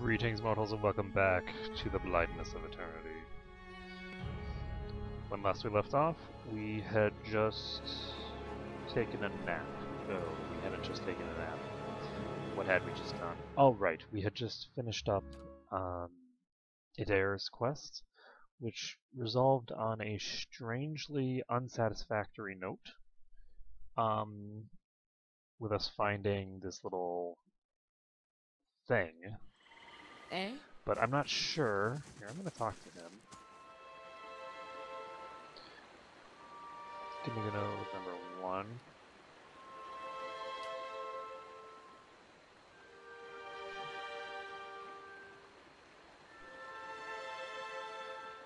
Greetings, mortals, and welcome back to the Blindness of Eternity. When last we left off, we had just taken a nap. No, we hadn't just taken a nap. What had we just done? Oh, right, we had just finished up Adair's quest, which resolved on a strangely unsatisfactory note, with us finding this little thing. Eh? But I'm not sure. Here, I'm going to talk to him. Give me the note number 1.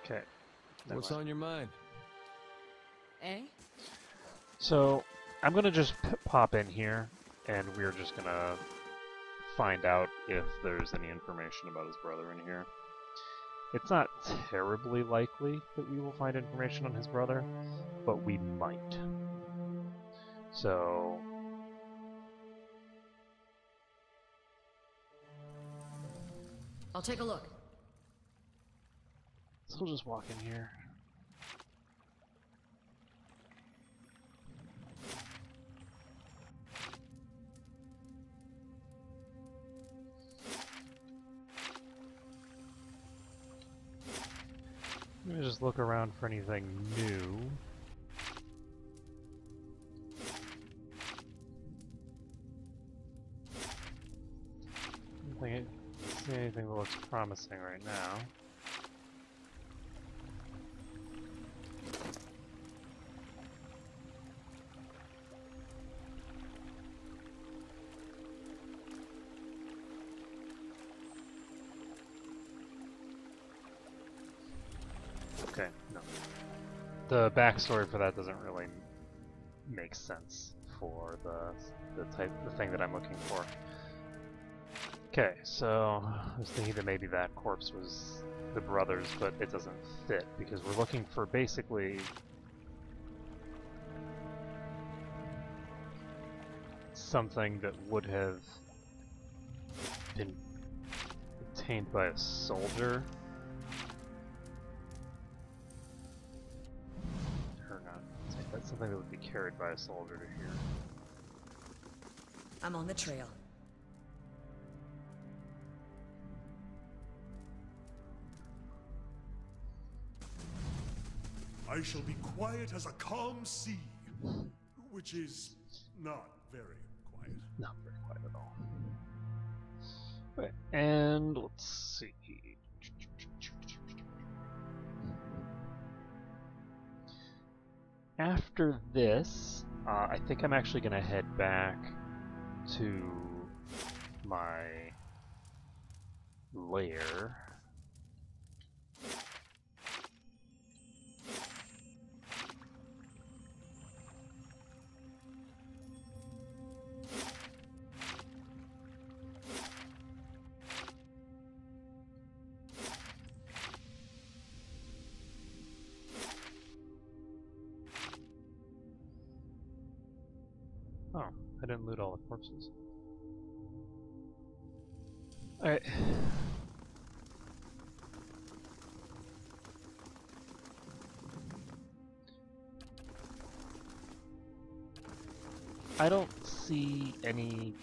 Okay. What's on your mind? Eh? So, I'm going to just pop in here, and we're just going to find out if there's any information about his brother in here. It's not terribly likely that we will find information on his brother, but we might. So... I'll take a look. So we'll just walk in here. Let me just look around for anything new. I don't see anything that looks promising right now. Okay, no. The backstory for that doesn't really make sense for the thing that I'm looking for. Okay, so I was thinking that maybe that corpse was the brother's, but it doesn't fit because we're looking for basically something that would have been obtained by a soldier. That's something that would be carried by a soldier to here. I'm on the trail. I shall be quiet as a calm sea, which is not very quiet. Not very quiet at all. Okay, and let's see. After this, I think I'm actually going to head back to my lair. Oh, I didn't loot all the corpses. Alright. I don't see any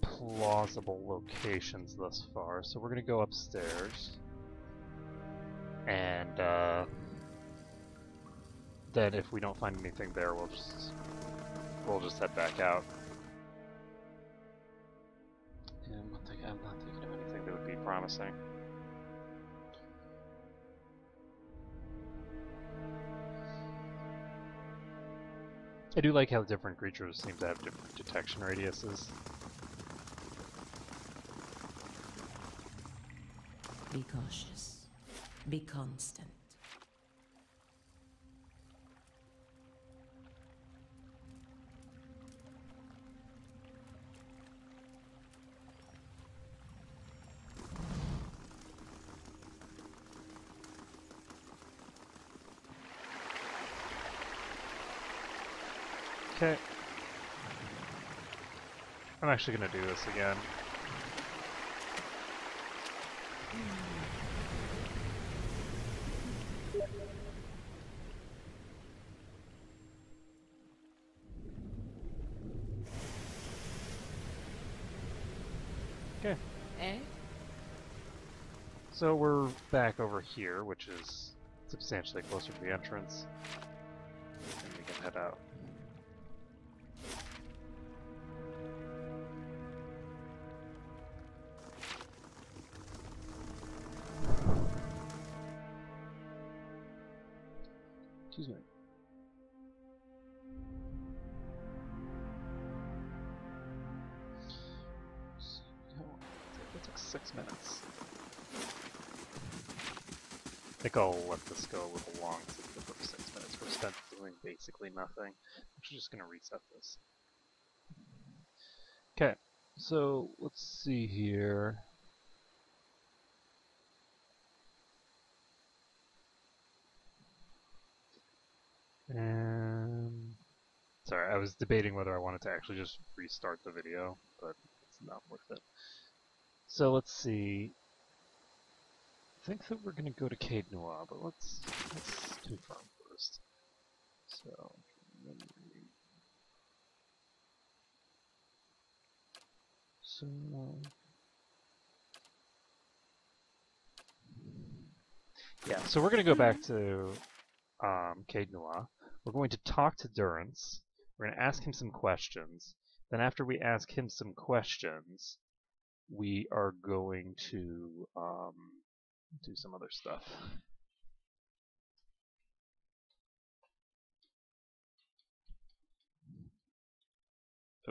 plausible locations thus far, so we're gonna go upstairs. And, then if we don't find anything there, we'll just head back out. Yeah, I'm not thinking of anything that would be promising. I do like how different creatures seem to have different detection radiuses. Be cautious. Be constant. Okay. I'm actually gonna do this again. Okay. Eh? So we're back over here, which is substantially closer to the entrance. And we can head out. Excuse me. That took 6 minutes. I think I'll let this go a little long since the first 6 minutes were spent doing basically nothing. I'm just going to reset this. Okay, so let's see here. Sorry, I was debating whether I wanted to actually just restart the video, but it's not worth it. So let's see. I think that we're going to go to Caed Nua, but let's confirm first. So, yeah, so we're going to go back to Caed Nua. We're going to talk to Durance. We're going to ask him some questions. Then after we ask him some questions, we are going to do some other stuff.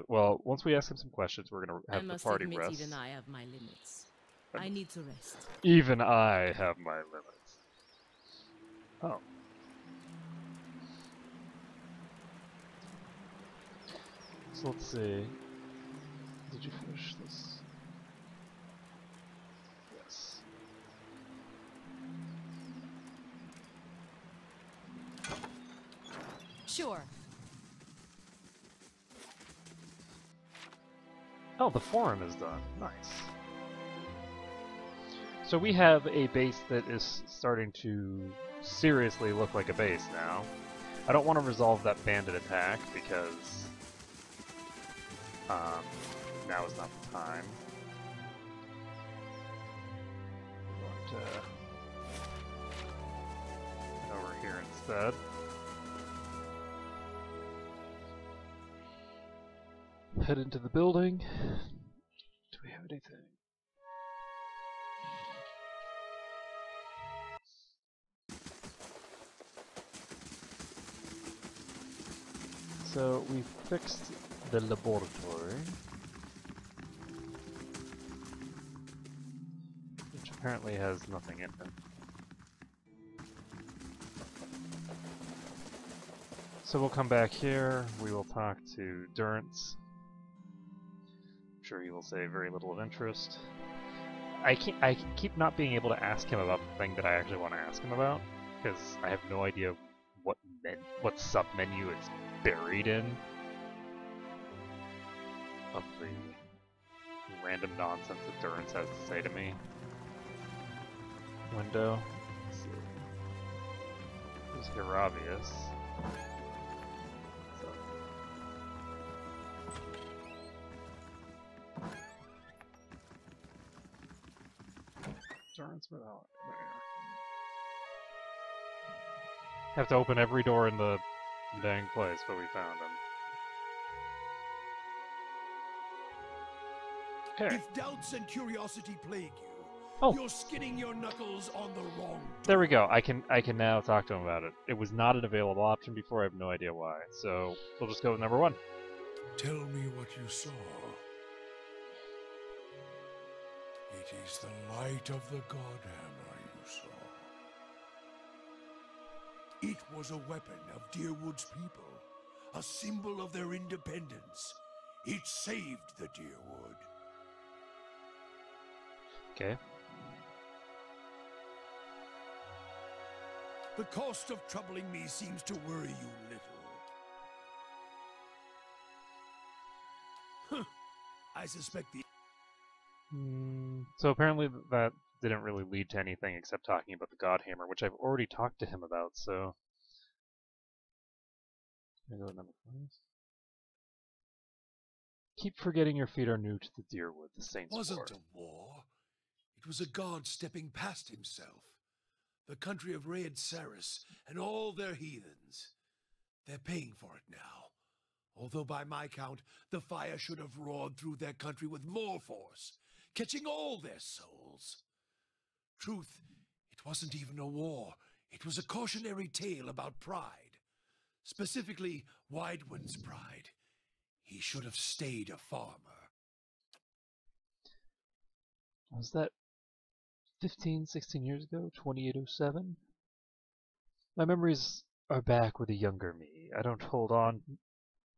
Well, once we ask him some questions, we're going to have the party rest. I must admit, even I have my limits. I need to rest. Even I have my limits. Oh. So let's see. Did you finish this? Yes. Sure. Oh, the forum is done. Nice. So we have a base that is starting to seriously look like a base now. I don't want to resolve that bandit attack because now is not the time. I'm going to head over here instead. Head into the building. Do we have anything? So we fixed the laboratory, which apparently has nothing in it. So we'll come back here, we will talk to Durance. I'm sure he will say very little of interest. I keep not being able to ask him about the thing that I actually want to ask him about, because I have no idea what sub-menu it's buried in of the random nonsense that Durance has to say to me. Window. Let's see. There's Heravius. So. Durance without there. Have to open every door in the dang place, but we found him. Okay. If doubts and curiosity plague you, Oh. you're skinning your knuckles on the wrong door. There we go. I can now talk to him about it. It was not an available option before. I have no idea why. So we'll just go with number 1. Tell me what you saw. It is the light of the Godhammer you saw. It was a weapon of Dyrwood's people, a symbol of their independence. It saved the Dyrwood. Okay. The cost of troubling me seems to worry you little. Huh. I suspect the... So apparently that didn't really lead to anything except talking about the Godhammer, which I've already talked to him about, so... Can I go to number 5? Keep forgetting your feet are new to the Deerwood, the Saints' Wasn't War. a war. It was a god stepping past himself. The country of Raed Saris and all their heathens. They're paying for it now. Although by my count, the fire should have roared through their country with more force, catching all their souls. Truth, it wasn't even a war. It was a cautionary tale about pride. Specifically, Widewind's pride. He should have stayed a farmer. Was that 15, 16 years ago? 2807? My memories are back with a younger me. I don't hold on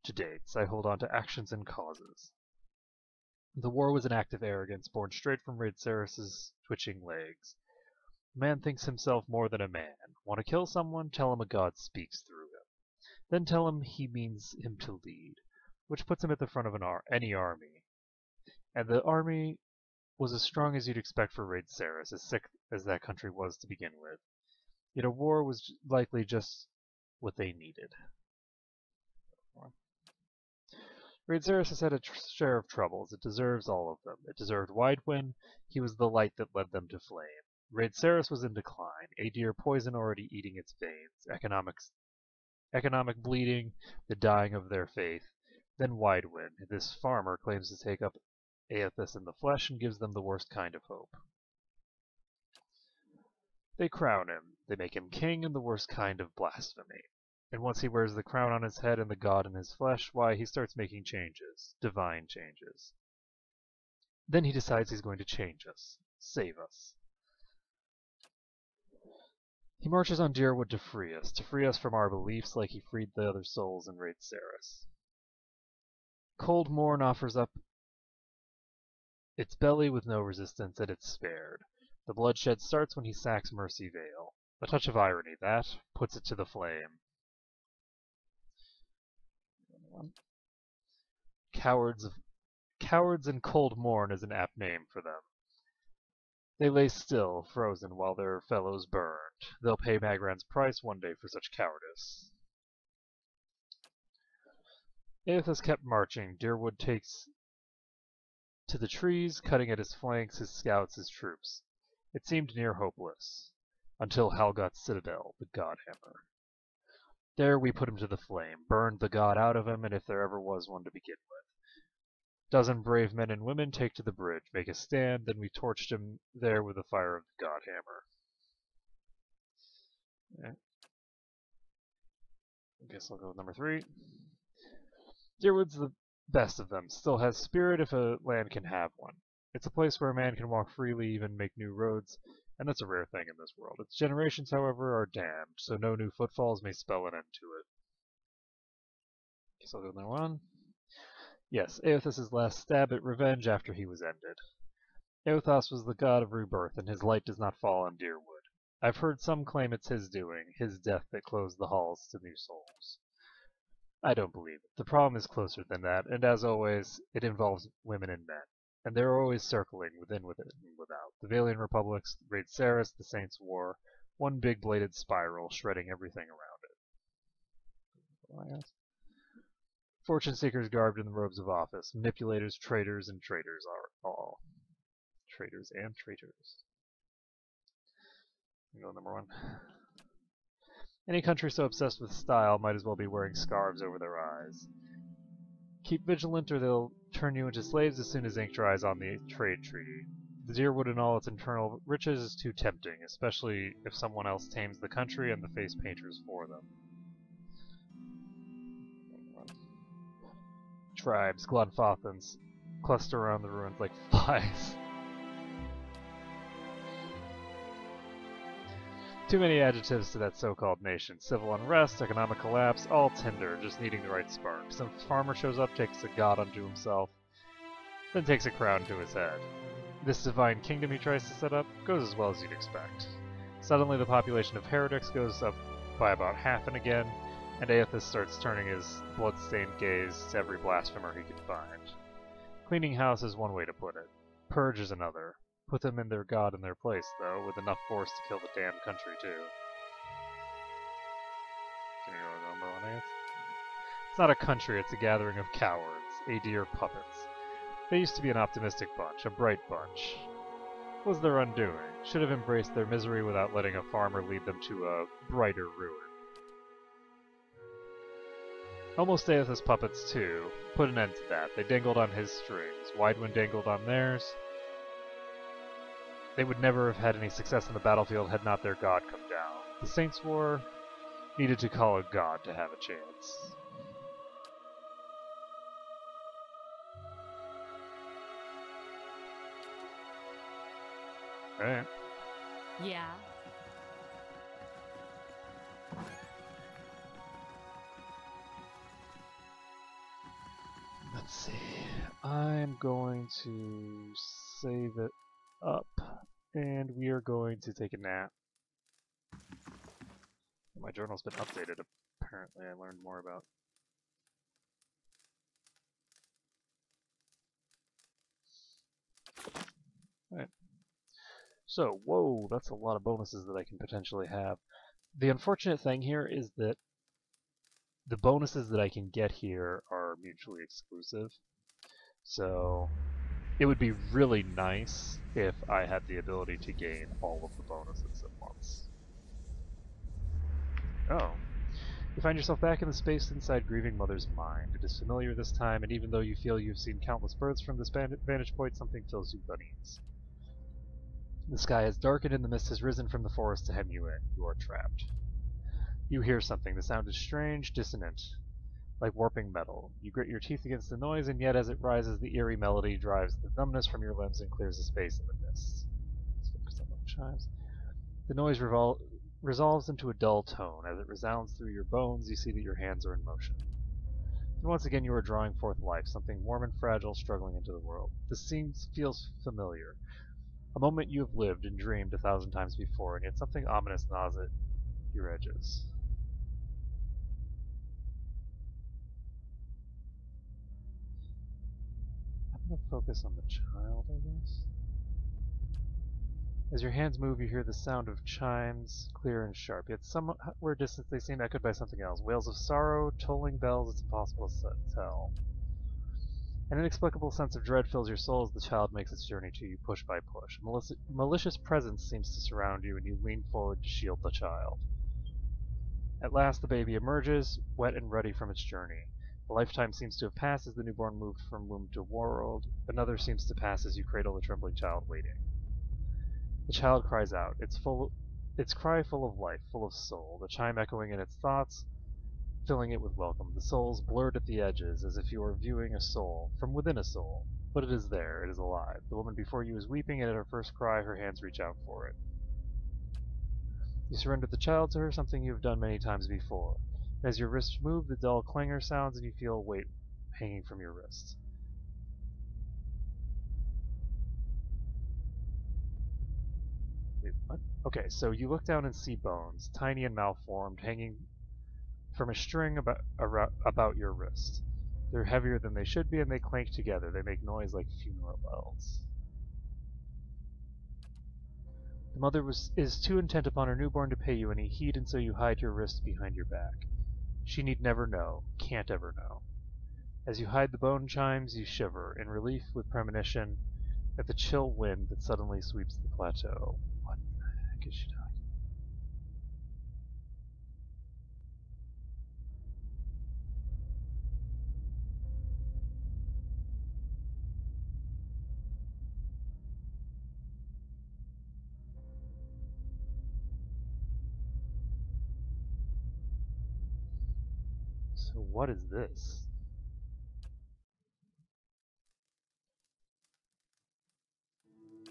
to dates. I hold on to actions and causes. The war was an act of arrogance born straight from Raed Saris' twitching legs. A man thinks himself more than a man. Want to kill someone? Tell him a god speaks through him. Then tell him he means him to lead, which puts him at the front of any army. And the army was as strong as you'd expect for Raed Saris, as sick as that country was to begin with. Yet a war was likely just what they needed. Raed Saris has had a share of troubles. It deserves all of them. It deserved Widewind. He was the light that led them to flame. Raed Saris was in decline, Aedir poison already eating its veins, economic bleeding, the dying of their faith. Then Widewind. This farmer claims to take up Aethys in the flesh and gives them the worst kind of hope. They crown him. They make him king in the worst kind of blasphemy. And once he wears the crown on his head and the god in his flesh, why, he starts making changes. Divine changes. Then he decides he's going to change us. Save us. He marches on Deerwood to free us from our beliefs like he freed the other souls in Raed Saris. Cold Morn offers up its belly with no resistance, and it's spared. The bloodshed starts when he sacks Mercy Vale. A touch of irony, that puts it to the flame. Cowards and Cold Morn is an apt name for them. They lay still, frozen, while their fellows burned. They'll pay Magran's price one day for such cowardice. Aethys kept marching. Deerwood takes to the trees, cutting at his flanks, his scouts, his troops. It seemed near hopeless, until Halgot's citadel, the Godhammer. There we put him to the flame, burned the god out of him, and if there ever was one to begin with. Dozen brave men and women take to the bridge, make a stand, then we torched him there with the fire of the Godhammer. Okay. I guess I'll go with number 3. Deerwood's the best of them, still has spirit if a land can have one. It's a place where a man can walk freely, even make new roads, and that's a rare thing in this world. Its generations, however, are damned, so no new footfalls may spell an end to it. Guess I'll go with number 1. Yes, Aethys' last stab at revenge after he was ended. Eothas was the god of rebirth, and his light does not fall on Deerwood. I've heard some claim it's his doing, his death that closed the halls to new souls. I don't believe it. The problem is closer than that, and as always, it involves women and men. And they're always circling within, within, and without. The Valiant Republics, Raed Saris, the Saints' War, one big bladed spiral, shredding everything around it. Fortune seekers garbed in the robes of office, manipulators, traitors, and traitors are all. Traitors and traitors. Go number 1. Any country so obsessed with style might as well be wearing scarves over their eyes. Keep vigilant or they'll turn you into slaves as soon as ink dries on the trade treaty. The Deerwood and all its internal riches is too tempting, especially if someone else tames the country and the face painters for them. Tribes, Glunfothans, cluster around the ruins like flies. Too many adjectives to that so-called nation. Civil unrest, economic collapse, all tinder, just needing the right spark. Some farmer shows up, takes a god unto himself, then takes a crown to his head. This divine kingdom he tries to set up goes as well as you'd expect. Suddenly the population of heretics goes up by about half and again, and Aethys starts turning his blood-stained gaze to every blasphemer he can find. Cleaning house is one way to put it. Purge is another. Put them in their god in their place, though, with enough force to kill the damned country, too. Can you go number 1, It's not a country, it's a gathering of cowards, deer puppets. They used to be an optimistic bunch, a bright bunch. What was their undoing? Should have embraced their misery without letting a farmer lead them to a brighter ruin. Almost Aethys puppets, too, put an end to that. They dangled on his strings. Widewind dangled on theirs. They would never have had any success on the battlefield had not their god come down. The Saints' War needed to call a god to have a chance. Alright. Yeah. Let's see. I'm going to save it up, and we are going to take a nap. My journal's been updated, apparently. I learned more about. Alright. So, whoa, that's a lot of bonuses that I can potentially have. The unfortunate thing here is that the bonuses that I can get here are mutually exclusive. So, it would be really nice if I had the ability to gain all of the bonuses at once. Oh. You find yourself back in the space inside Grieving Mother's mind. It is familiar this time, and even though you feel you've seen countless birds from this vantage point, something fills you with unease. The sky has darkened and the mist has risen from the forest to hem you in. You are trapped. You hear something. The sound is strange, dissonant, like warping metal. You grit your teeth against the noise, and yet as it rises, the eerie melody drives the numbness from your limbs and clears the space in the mist. Let's focus on the chimes. The noise resolves into a dull tone. As it resounds through your bones, you see that your hands are in motion. And once again you are drawing forth life, something warm and fragile struggling into the world. This feels familiar. A moment you have lived and dreamed 1,000 times before, and yet something ominous gnaws at your edges. I'm going to focus on the child, I guess. As your hands move, you hear the sound of chimes, clear and sharp, yet somewhere distant they seem echoed by something else. Wails of sorrow, tolling bells, it's impossible to tell. An inexplicable sense of dread fills your soul as the child makes its journey to you, push by push. A malicious presence seems to surround you, and you lean forward to shield the child. At last the baby emerges, wet and ruddy from its journey. A lifetime seems to have passed as the newborn moved from womb to world. Another seems to pass as you cradle the trembling child waiting. The child cries out, its cry full of life, full of soul, the chime echoing in its thoughts, filling it with welcome. The souls blurred at the edges, as if you were viewing a soul from within a soul. But it is there, it is alive. The woman before you is weeping, and at her first cry, her hands reach out for it. You surrender the child to her, something you have done many times before. As your wrists move, the dull clangor sounds, and you feel a weight hanging from your wrists. Wait, what? Okay, so you look down and see bones, tiny and malformed, hanging from a string about your wrist. They're heavier than they should be, and they clank together. They make noise like funeral bells. The mother is too intent upon her newborn to pay you any heed, and so you hide your wrist behind your back. She need never know, can't ever know. As you hide the bone chimes, you shiver, in relief with premonition, at the chill wind that suddenly sweeps the plateau. What the heck is she talking? So what is this?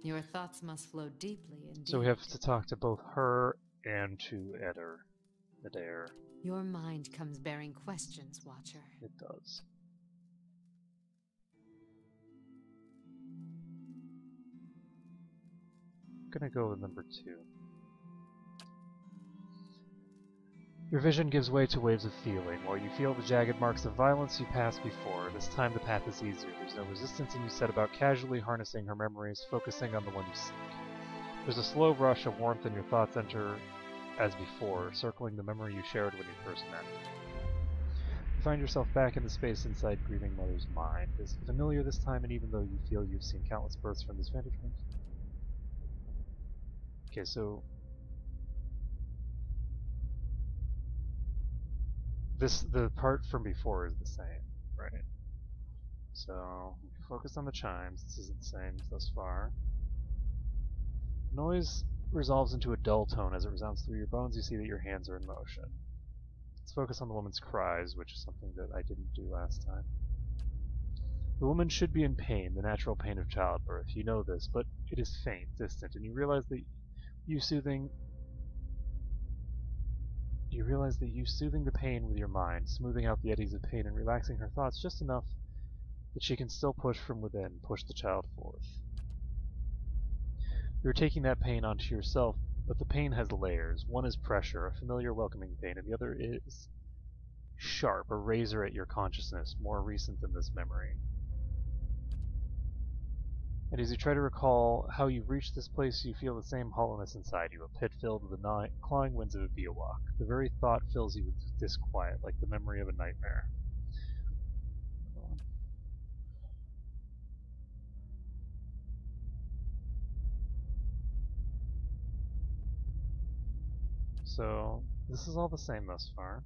Your thoughts must flow deeply indeed. So we have to talk to both her and to Adair. Your mind comes bearing questions, Watcher. It does. I'm gonna go with number 2. Your vision gives way to waves of feeling. While you feel the jagged marks of violence you passed before, this time the path is easier. There's no resistance, and you set about casually harnessing her memories, focusing on the one you seek. There's a slow rush of warmth, and your thoughts enter as before, circling the memory you shared when you first met. find yourself back in the space inside Grieving Mother's mind. Is it familiar this time, and even though you feel you've seen countless births from this vantage point? Okay, so the part from before is the same, right? So focus on the chimes. This isn't the same thus far. Noise resolves into a dull tone as it resounds through your bones. You see that your hands are in motion. Let's focus on the woman's cries, which is something that I didn't do last time. The woman should be in pain, the natural pain of childbirth. You know this, but it is faint, distant, and you realize that you soothing the pain with your mind, smoothing out the eddies of pain and relaxing her thoughts just enough that she can still push from within, push the child forth. You're taking that pain onto yourself, but the pain has layers. One is pressure, a familiar welcoming pain, and the other is sharp, a razor at your consciousness, more recent than this memory. And as you try to recall how you reached this place, you feel the same hollowness inside you, a pit filled with the clawing winds of a Biawak. The very thought fills you with disquiet, like the memory of a nightmare. So, this is all the same thus far.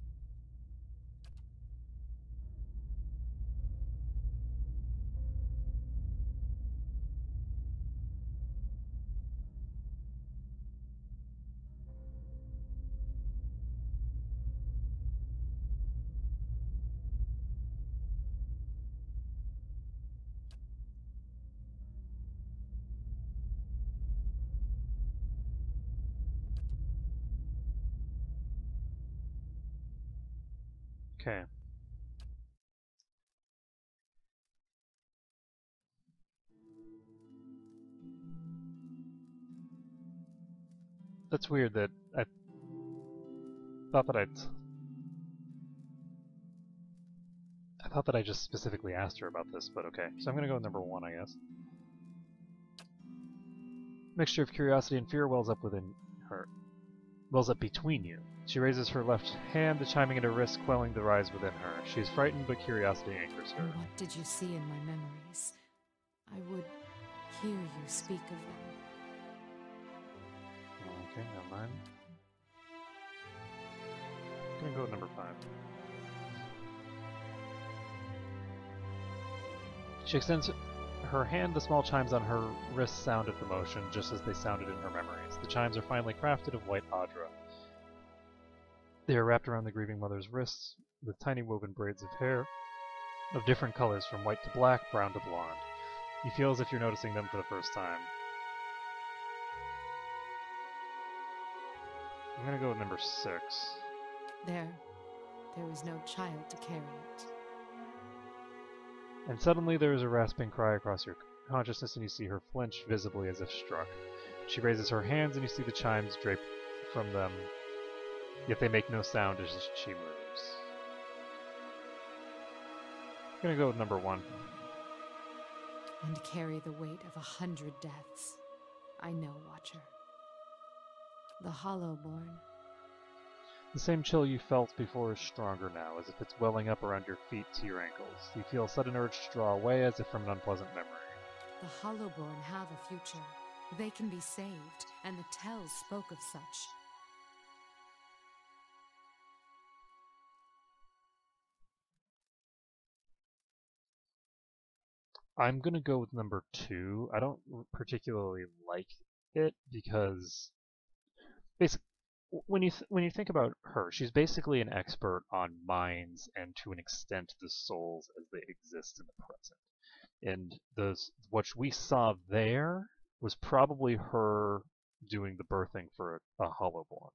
Okay. That's weird that I thought that I just specifically asked her about this, but okay. So I'm gonna go with number 1, I guess. Mixture of curiosity and fear wells up within her. Wells up between you. She raises her left hand, the chiming at her wrist, quelling the rise within her. She is frightened, but curiosity anchors her. What did you see in my memories? I would hear you speak of them. Okay, never mind. I'm gonna go with number 5. She extends her hand, the small chimes on her wrist sound at the motion, just as they sounded in her memories. The chimes are finely crafted of white adra. They are wrapped around the grieving mother's wrists with tiny woven braids of hair of different colors from white to black, brown to blonde. You feel as if you're noticing them for the first time. I'm gonna go with number 6. There was no child to carry it. And suddenly there is a rasping cry across your consciousness, and you see her flinch visibly as if struck. She raises her hands, and you see the chimes drape from them, yet they make no sound as she moves. I'm gonna go with number 1. And carry the weight of 100 deaths. I know, Watcher. The Hollowborn. The same chill you felt before is stronger now, as if it's welling up around your feet to your ankles. You feel a sudden urge to draw away, as if from an unpleasant memory. The Hollowborn have a future. They can be saved, and the tells spoke of such. I'm gonna go with number 2. I don't particularly like it because basically, when you think about her, she's basically an expert on minds and to an extent the souls as they exist in the present. And what we saw there was probably her doing the birthing for a Hollowborn.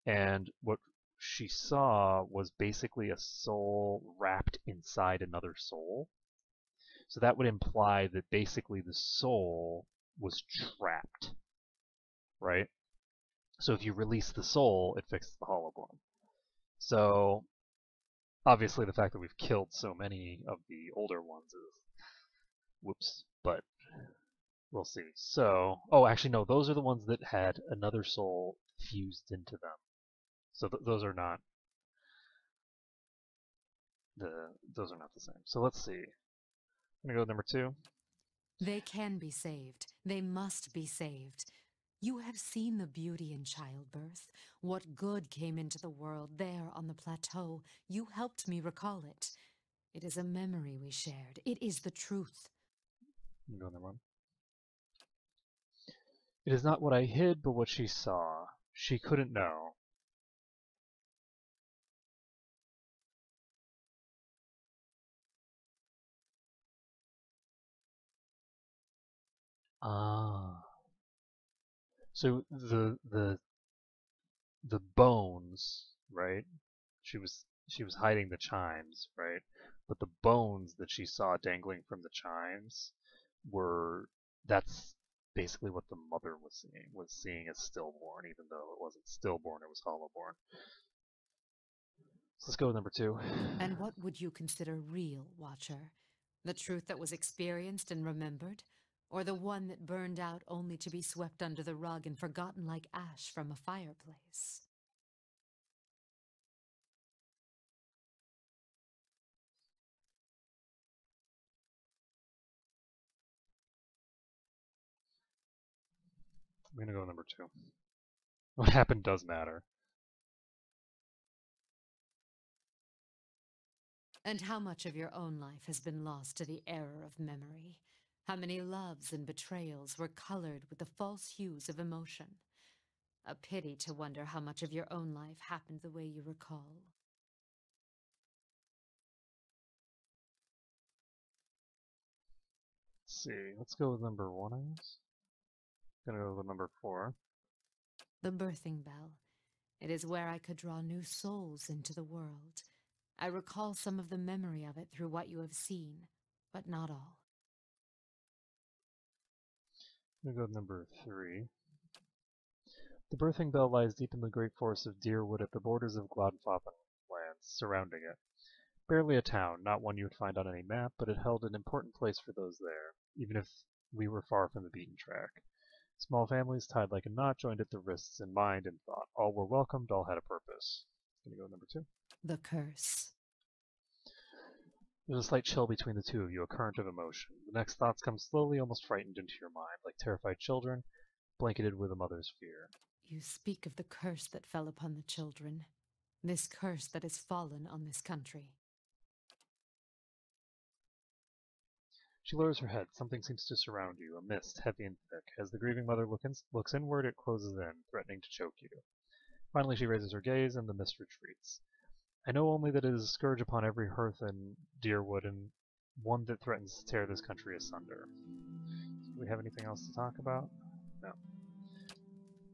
And what she saw was basically a soul wrapped inside another soul. So that would imply that basically the soul was trapped, right? So if you release the soul, it fixes the Hollowborn. So obviously the fact that we've killed so many of the older ones is whoops, but we'll see. So, oh, actually no, those are the ones that had another soul fused into them. So those are not. those are not the same. So let's see. I'm gonna go with number 2. They can be saved. They must be saved. You have seen the beauty in childbirth. What good came into the world there on the plateau. You helped me recall it. It is a memory we shared. It is the truth. I'm gonna go with number 1. It is not what I hid, but what she saw. She couldn't know. Ah. So the bones, right? She was hiding the chimes, right? But the bones that she saw dangling from the chimes that's basically what the mother was seeing as stillborn, even though it wasn't stillborn, it was hollowborn. So let's go with number 2. And what would you consider real, Watcher? The truth that was experienced and remembered? Or the one that burned out only to be swept under the rug and forgotten like ash from a fireplace? I'm gonna go with number 2. What happened does matter. And how much of your own life has been lost to the error of memory? How many loves and betrayals were colored with the false hues of emotion? A pity to wonder how much of your own life happened the way you recall. Let's see. Let's go with number 1, I guess. Gonna go with number 4. The birthing bell. It is where I could draw new souls into the world. I recall some of the memory of it through what you have seen, but not all. I'm gonna go with number 3. The birthing bell lies deep in the great forest of Deerwood at the borders of Glodfoppan lands surrounding it. Barely a town, not one you would find on any map, but it held an important place for those there, even if we were far from the beaten track. Small families tied like a knot joined at the wrists in mind and thought. All were welcomed, all had a purpose. Gonna go with number 2. The curse. There's a slight chill between the two of you, a current of emotion. The next thoughts come slowly, almost frightened into your mind, like terrified children, blanketed with a mother's fear. You speak of the curse that fell upon the children. This curse that has fallen on this country. She lowers her head. Something seems to surround you, a mist, heavy and thick. As the grieving mother looks inward, it closes in, threatening to choke you. Finally she raises her gaze, and the mist retreats. I know only that it is a scourge upon every hearth in Deerwood, and one that threatens to tear this country asunder. Do we have anything else to talk about? No.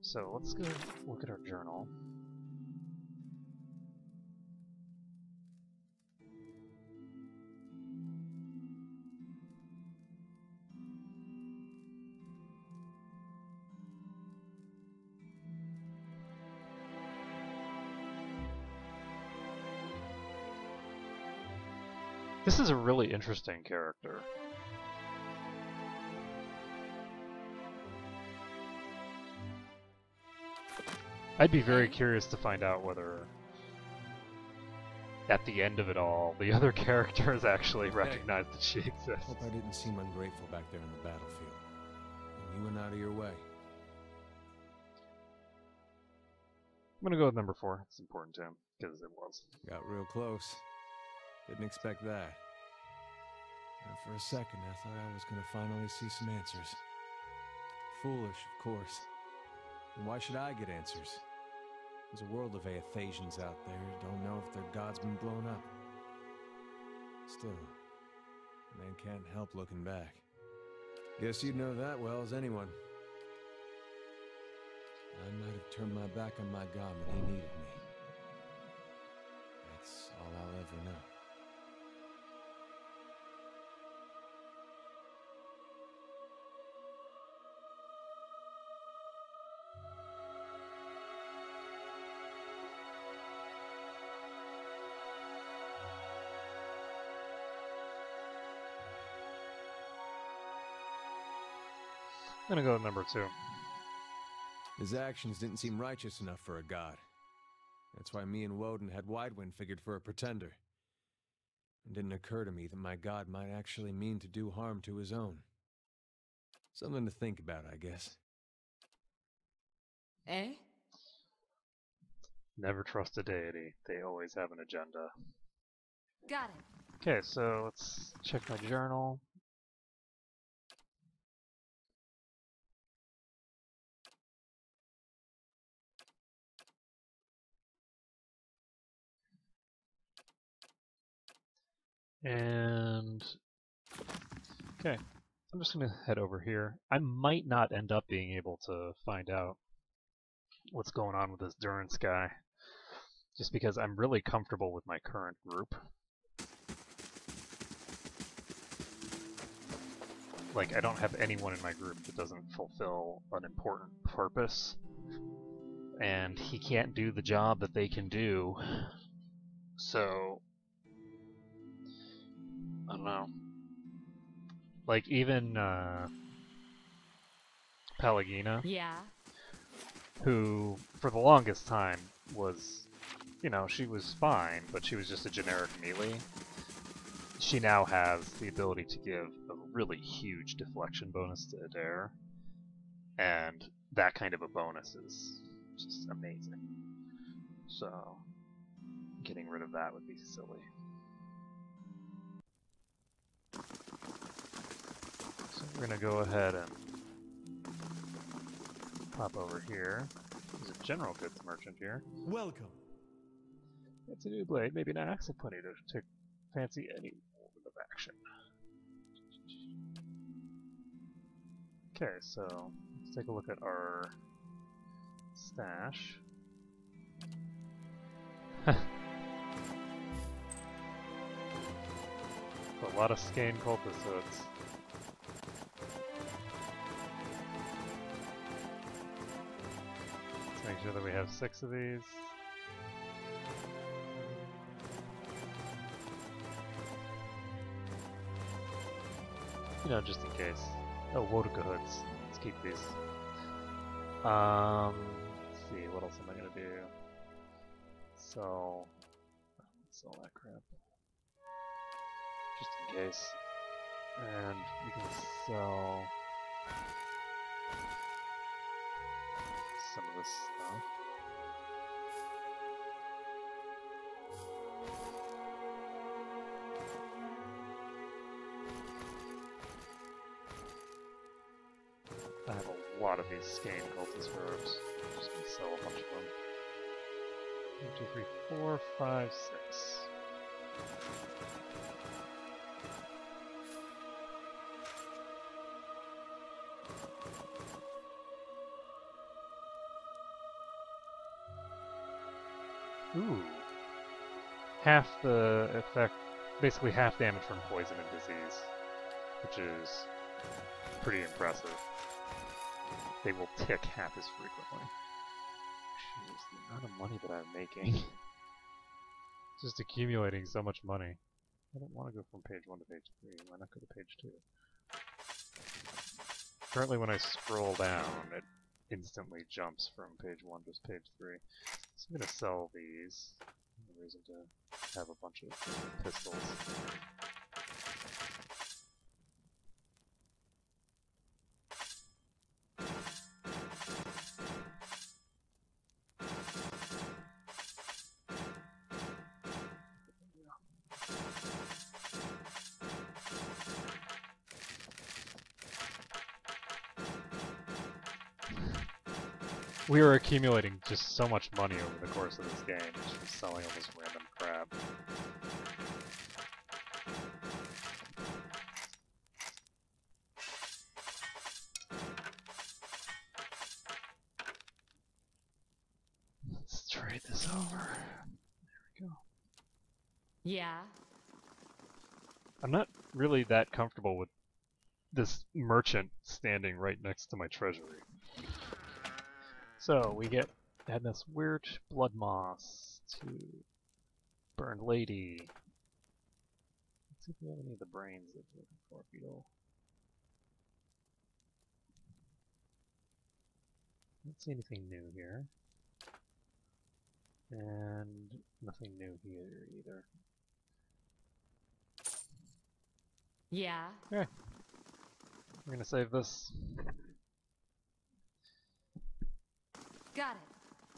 So let's go look at our journal. This is a really interesting character. I'd be very curious to find out whether, at the end of it all, the other characters actually recognize that she exists. Hope I didn't seem ungrateful back there in the battlefield. And you went out of your way. I'm gonna go with number 4. It's important to him, because it was. Got real close. Didn't expect that. And for a second, I thought I was gonna finally see some answers. Foolish, of course. And why should I get answers? There's a world of Aethasians out there who don't know if their god's been blown up. Still, a man can't help looking back. Guess you'd know that well as anyone. I might have turned my back on my god when he needed me. That's all I'll ever know. I'm gonna go with number 2. His actions didn't seem righteous enough for a god. That's why me and Woden had Widewind figured for a pretender. It didn't occur to me that my god might actually mean to do harm to his own. Something to think about, I guess. Eh? Never trust a deity. They always have an agenda. Got it. Okay, so let's check my journal. And okay, I'm just gonna head over here. I might not end up being able to find out what's going on with this Durance guy, just because I'm really comfortable with my current group. Like, I don't have anyone in my group that doesn't fulfill an important purpose, and he can't do the job that they can do. So I don't know. Like, even Pallegina, Yeah. who for the longest time was, you know, she was fine, but she was just a generic melee. She now has the ability to give a really huge deflection bonus to Adair, and that kind of a bonus is just amazing. So, getting rid of that would be silly. So we're gonna go ahead and pop over here. There's a general goods merchant here. Welcome. It's a new blade, maybe an axe, and plenty to fancy any mode of action. Okay, so let's take a look at our stash. A lot of Skane cultist hoods. Let's make sure that we have 6 of these. You know, just in case. Oh, Woduka hoods. Let's keep these. Let's see, what else am I gonna do? Sell that crap. Just in case. And we can sell some of this stuff. I have a lot of these Skane cultist robes. I'm just gonna sell a bunch of them. 1, 2, 3, 4, 5, 6. Ooh. Half the effect, basically half damage from poison and disease, which is pretty impressive. They will tick half as frequently. Jeez, the amount of money that I'm making. Just accumulating so much money. I don't want to go from page 1 to page 3. Why not go to page 2? Currently when I scroll down, it instantly jumps from page 1 to page 3. So I'm going to sell these. No reason to have a bunch of pistols. We are accumulating just so much money over the course of this game, just from selling all this random crap. Let's trade this over. There we go. Yeah. I'm not really that comfortable with this merchant standing right next to my treasury. So, we get Adness Wirt, Blood Moss, to Burned Lady. Let's see if we have any of the brains that we're looking for, Beetle. Don't see anything new here. And nothing new here either. Yeah? Okay. We're gonna save this. Got it.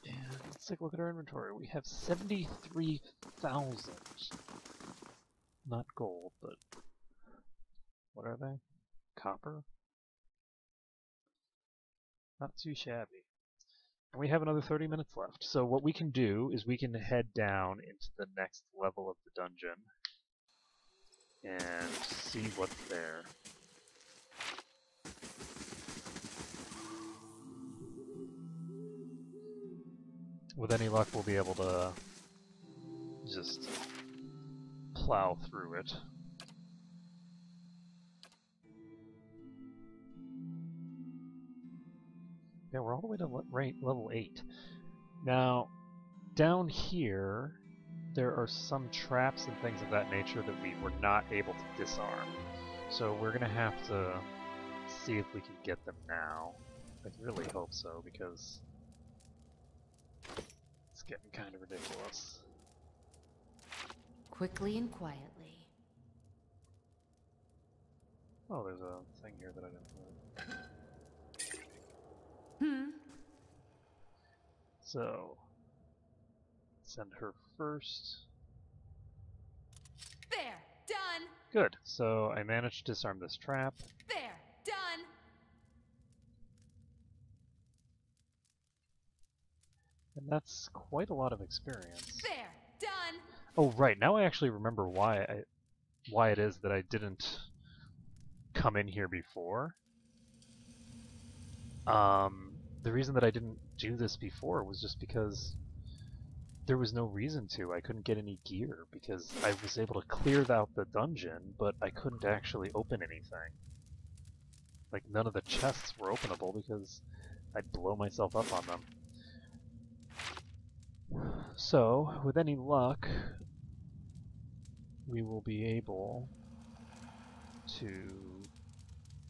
And let's take a look at our inventory. We have 73,000. Not gold, but what are they? Copper? Not too shabby. And we have another 30 minutes left. So what we can do is we can head down into the next level of the dungeon and see what's there. With any luck, we'll be able to just plow through it. Yeah, we're all the way to level 8. Now, down here, there are some traps and things of that nature that we were not able to disarm. So we're going to have to see if we can get them now. I really hope so, because it's getting kind of ridiculous. Quickly and quietly. Oh, there's a thing here that I didn't know. So, send her first. There! Done! Good. So I managed to disarm this trap. There! Done! And that's quite a lot of experience. There! Done! Oh, right. Now I actually remember why it is that I didn't come in here before. The reason that I didn't do this before was just because there was no reason to. I couldn't get any gear because I was able to clear out the dungeon, but I couldn't actually open anything. Like, none of the chests were openable because I'd blow myself up on them. So, with any luck, we will be able to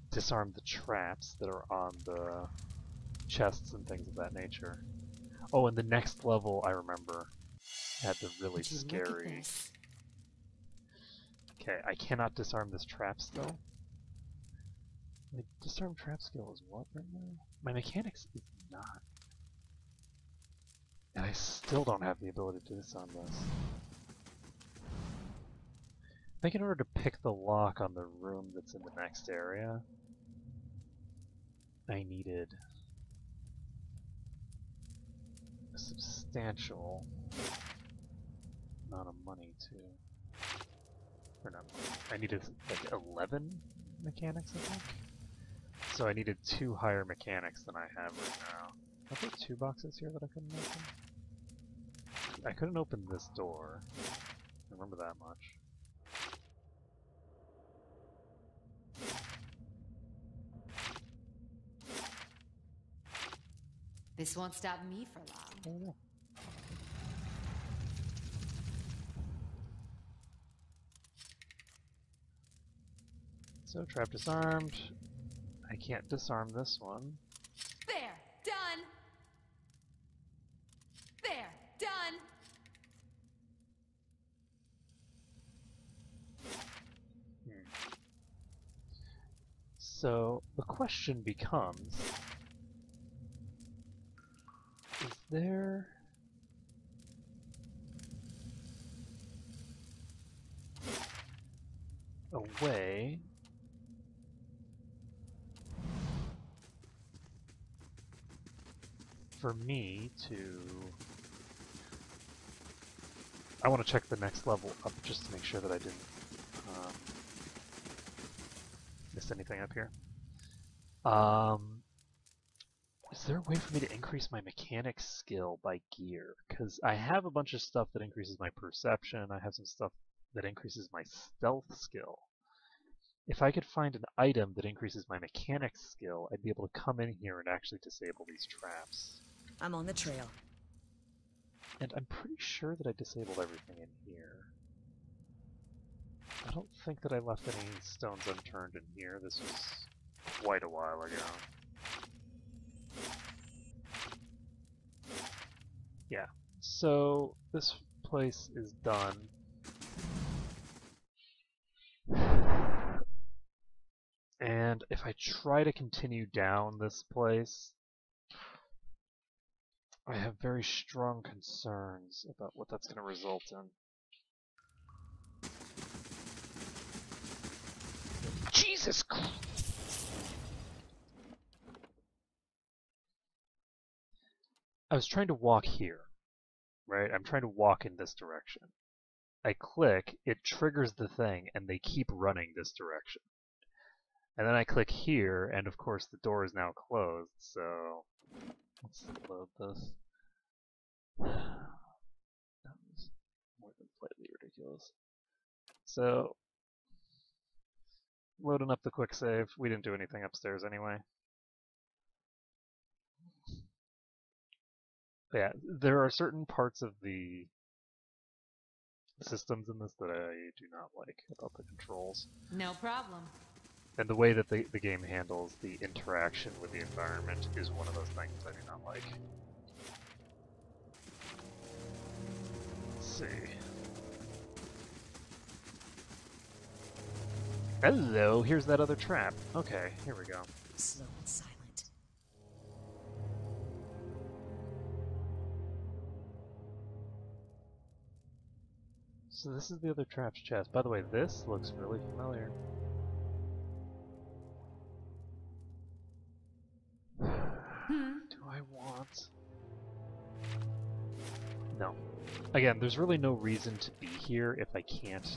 disarm the traps that are on the chests and things of that nature. Oh, and the next level, I remember, had the really Would you look at scary... this? Okay, I cannot disarm this trap still. My disarm trap skill is what right now? My mechanics is not. And I still don't have the ability to disarm this. I think in order to pick the lock on the room that's in the next area, I needed a substantial amount of money to... Or not money. I needed like 11 mechanics, I think. So I needed 2 higher mechanics than I have right now. Are there 2 boxes here that I couldn't open? I couldn't open this door. I remember that much. This won't stop me for long. Oh, so, trap disarmed. I can't disarm this one. There! Done! There! Done! So, the question becomes, is there a way for me to... I want to check the next level up just to make sure that I didn't miss anything up here. Is there a way for me to increase my mechanics skill by gear? Because I have a bunch of stuff that increases my perception, I have some stuff that increases my stealth skill. If I could find an item that increases my mechanics skill, I'd be able to come in here and actually disable these traps. I'm on the trail. And I'm pretty sure that I disabled everything in here. I don't think that I left any stones unturned in here. This was quite a while ago. Yeah, so this place is done. if I try to continue down this place, I have very strong concerns about what that's going to result in. Jesus Christ! I was trying to walk here, right? I'm trying to walk in this direction. I click, it triggers the thing, and they keep running this direction. And then I click here, and of course the door is now closed, so let's load this. That was more than slightly ridiculous. So, loading up the quick save. We didn't do anything upstairs anyway. But yeah, there are certain parts of the systems in this that I do not like about the controls. No problem. And the way that the game handles the interaction with the environment is one of those things I do not like. Let's see. Hello, here's that other trap. Okay, here we go. Slow and silent. So this is the other trap's chest. By the way, this looks really familiar. Do I want... No. Again, there's really no reason to be here if I can't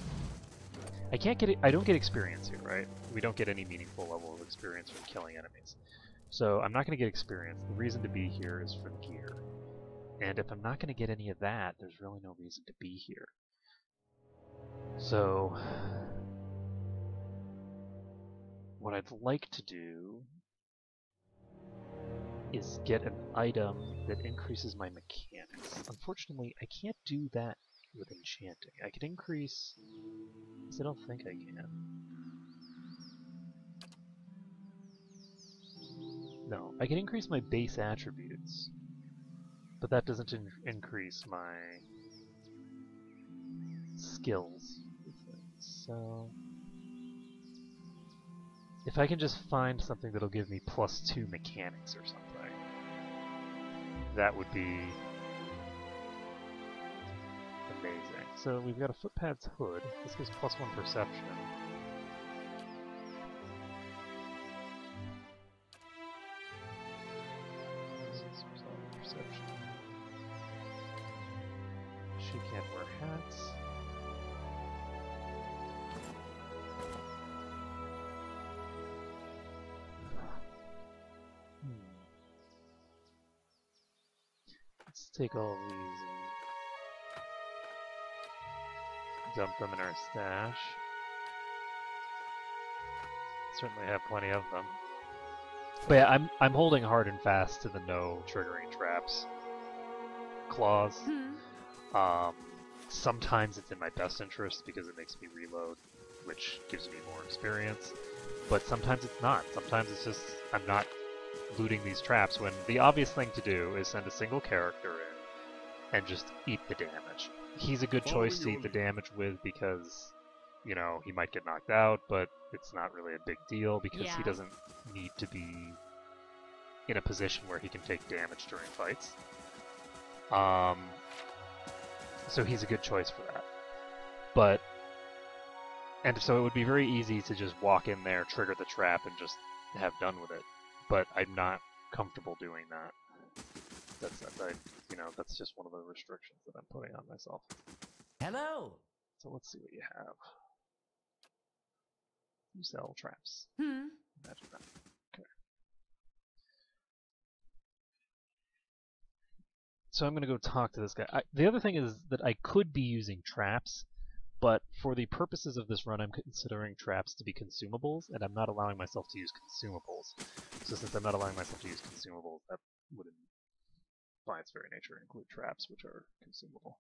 get it. I don't get experience here, right? We don't get any meaningful level of experience from killing enemies. So I'm not going to get experience. The reason to be here is for the gear. And if I'm not going to get any of that, there's really no reason to be here. So what I'd like to do is get an item that increases my mechanics. Unfortunately, I can't do that with enchanting. I could increase... I don't think I can. No, I can increase my base attributes, but that doesn't increase my skills. So, if I can just find something that'll give me +2 mechanics or something, that would be amazing. So we've got a footpad's hood. This gives +1 perception. Perception. She can't wear hats. Let's take all these and dump them in our stash. Certainly have plenty of them. But yeah, I'm holding hard and fast to the no triggering traps clause. Sometimes it's in my best interest because it makes me reload, which gives me more experience. But sometimes it's not. Sometimes it's just I'm not looting these traps when the obvious thing to do is send a single character in and just eat the damage. He's a good choice to eat the damage with because, you know, he might get knocked out, but it's not really a big deal because he doesn't need to be in a position where he can take damage during fights. So he's a good choice for that. But, and so it would be very easy to just walk in there, trigger the trap, and just have done with it. But I'm not comfortable doing that. That's just one of the restrictions that I'm putting on myself. Hello. So let's see what you have. You sell traps. Imagine that. Okay. So I'm going to go talk to this guy. The other thing is that I could be using traps, but for the purposes of this run, I'm considering traps to be consumables, and I'm not allowing myself to use consumables. So since I'm not allowing myself to use consumables, that would, by its very nature, include traps, which are consumable.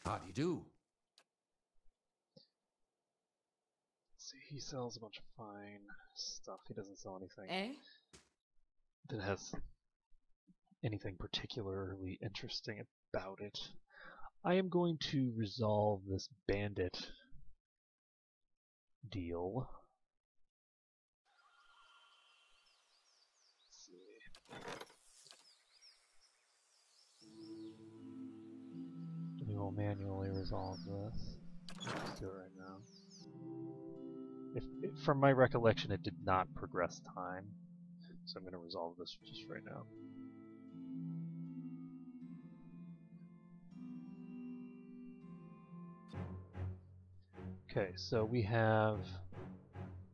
How do you do? See, he sells a bunch of fine stuff. He doesn't sell anything Eh? that has anything particularly interesting about it. I am going to resolve this bandit deal. Let's see. We will manually resolve this. Let's do it right now. If from my recollection, it did not progress time, so I'm going to resolve this just right now. Okay, so we have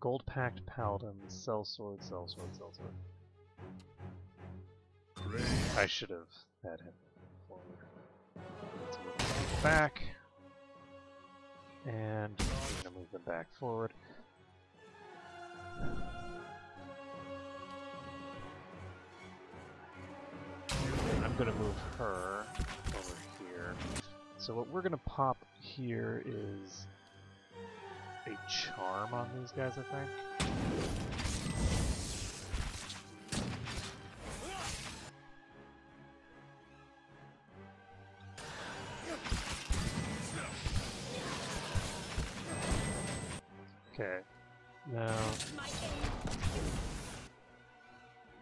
Gold Pact Paladin, Sellsword, Sellsword, Sellsword. I should have had him forward. Let's move them back. And we're going to move them back forward. I'm going to move her over here. So what we're going to pop here is a charm on these guys, I think. Okay, now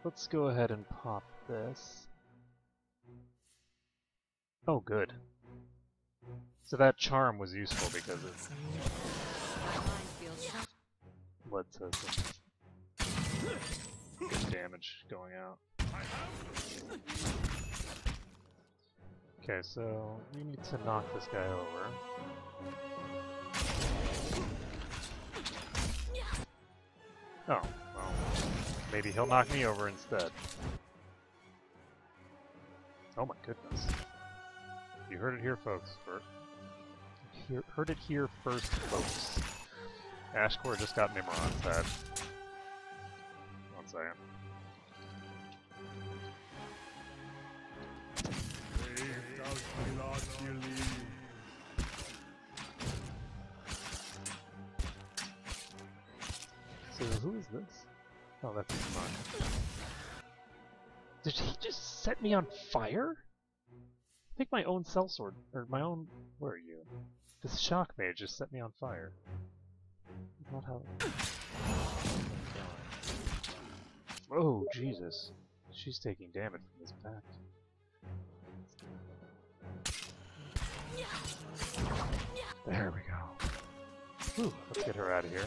let's go ahead and pop this. Oh, good. So that charm was useful because it led to some good damage going out. Okay, so we need to knock this guy over. Oh, well, maybe he'll knock me over instead. Oh my goodness. You heard it here, folks. Heard it here first, folks. Ashcore just got Nimrod's head. One second. So who is this? Oh, that's Nimrod. Did he just set me on fire? I think my own sellsword, or my own... Where are you? This shock mage just set me on fire. Not how... Oh, Jesus. She's taking damage from this pact. There we go. Ooh, let's get her out of here.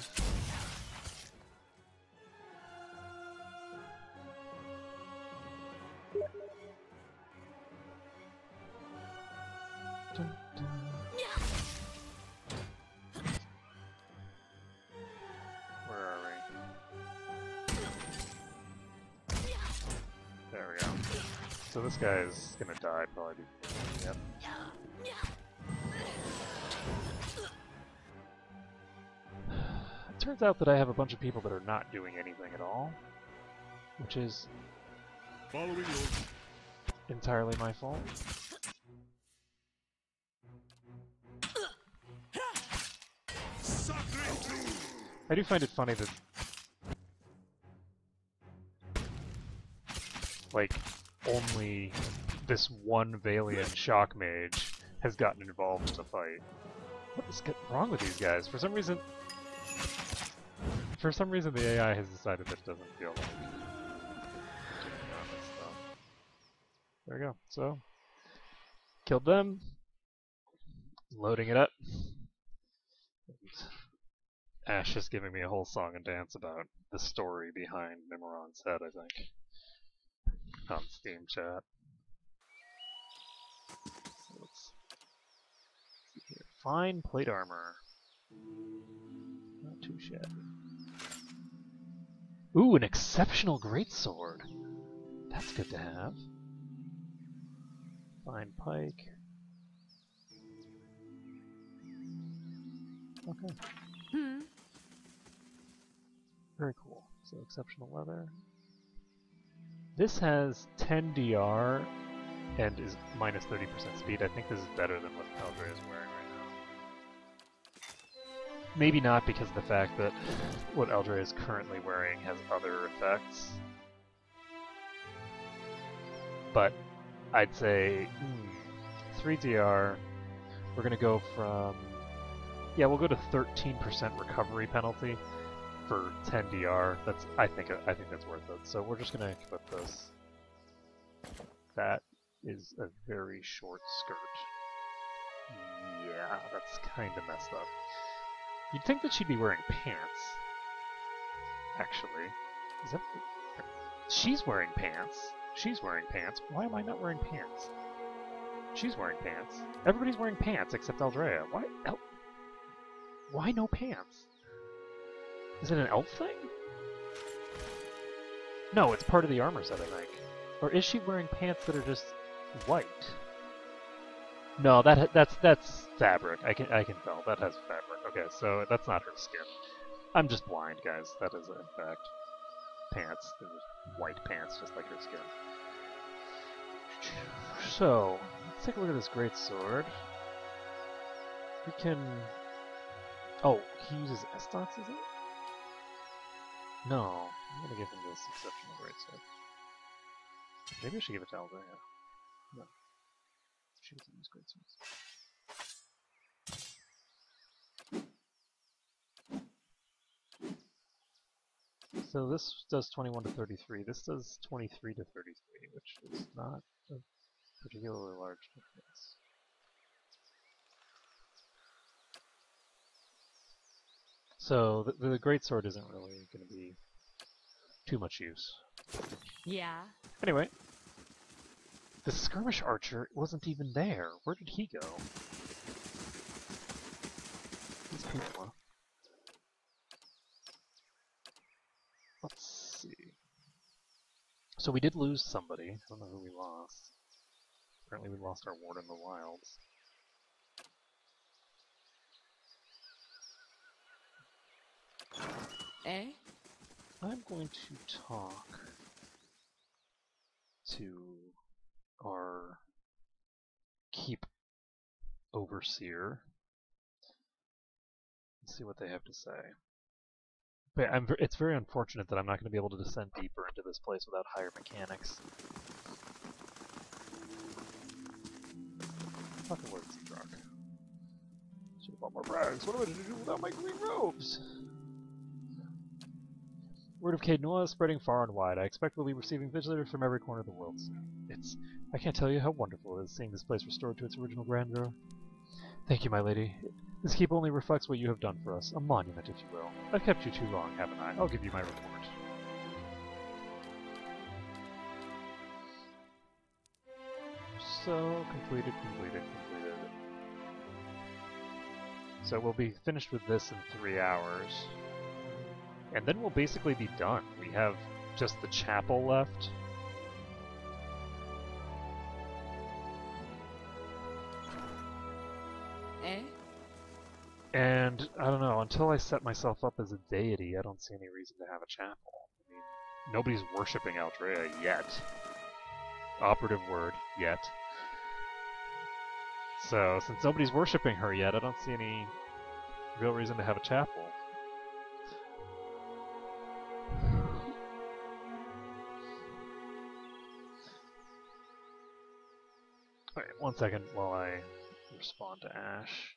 Dun, dun. Where are we? There we go. So this guy is gonna die probably. Yep. It turns out that I have a bunch of people that are not doing anything at all, which is entirely my fault. I do find it funny that, like, only this one Valiant shock mage has gotten involved in the fight. What is wrong with these guys? For some reason, the AI has decided that it doesn't feel like doing this stuff. There we go. So, killed them. Loading it up. Ash is giving me a whole song and dance about the story behind Nimrod's head, I think, on Steam chat. So let's see here. Fine plate armor. Not too shabby. Ooh, an exceptional greatsword. That's good to have. Fine pike. Okay. Very cool. So exceptional leather. This has 10 DR and is minus 30% speed. I think this is better than what Eldre is wearing right now. Maybe not because of the fact that what Eldre is currently wearing has other effects. But I'd say 3 DR, We're gonna go from, yeah, we'll go to 13% recovery penalty for 10 DR. I think that's worth it. So we're just gonna equip this. That is a very short skirt. Yeah, that's kind of messed up. You'd think that she'd be wearing pants. Actually, is that? She's wearing pants. She's wearing pants. Why am I not wearing pants? She's wearing pants. Everybody's wearing pants except Aldrea. Why? Why no pants? Is it an elf thing? No, it's part of the armor set, I think. Or is she wearing pants that are just white? No, that's fabric. I can tell that has fabric. Okay, so that's not her skin. I'm just blind, guys. That is in fact pants. They're just white pants, just like her skin. So let's take a look at this great sword. We can. Oh, he uses Estox, is it? No, I'm gonna give him this exceptional great sword. Maybe I should give it to Aldrea. No. She doesn't use great swords. So this does 21 to 33. This does 23 to 33, which is not a particularly large difference. So the greatsword isn't really going to be too much use. Yeah. Anyway, the skirmish archer wasn't even there. Where did he go? These people, huh? Let's see. So we did lose somebody. I don't know who we lost. Apparently we lost our ward in the wilds. Eh? I'm going to talk to our keep overseer and see what they have to say. But it's very unfortunate that I'm not going to be able to descend deeper into this place without higher mechanics. Fucking word Seedrock. Should have bought more brags. What am I going to do without my green robes? Word of Caed Nua is spreading far and wide. I expect we'll be receiving visitors from every corner of the world soon. I can't tell you how wonderful it is seeing this place restored to its original grandeur. Thank you, my lady. This keep only reflects what you have done for us. A monument, if you will. I've kept you too long, haven't I? I'll give you my report. So, completed. So we'll be finished with this in 3 hours. And then we'll basically be done. We have just the chapel left. Eh? And, I don't know, until I set myself up as a deity, I don't see any reason to have a chapel. I mean, nobody's worshipping Aldrea yet. Operative word, yet. So, since nobody's worshipping her yet, I don't see any real reason to have a chapel. Alright, 1 second while I respond to Ash.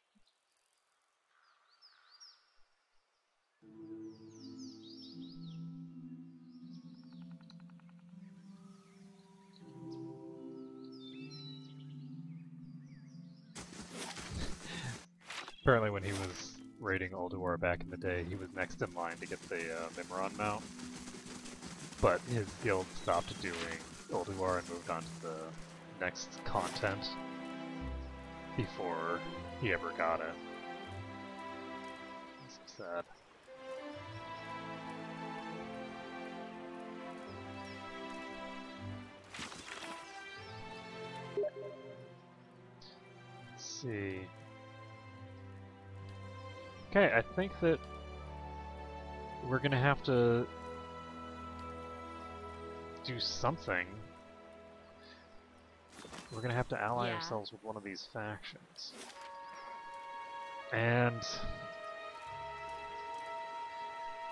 Apparently when he was raiding Ulduar back in the day, he was next in line to get the Mimron mount. But his guild stopped doing Ulduar and moved on to the next content before he ever got it. That's so sad. Let's see. Okay, I think that we're gonna have to do something. We're gonna have to ally ourselves with one of these factions. And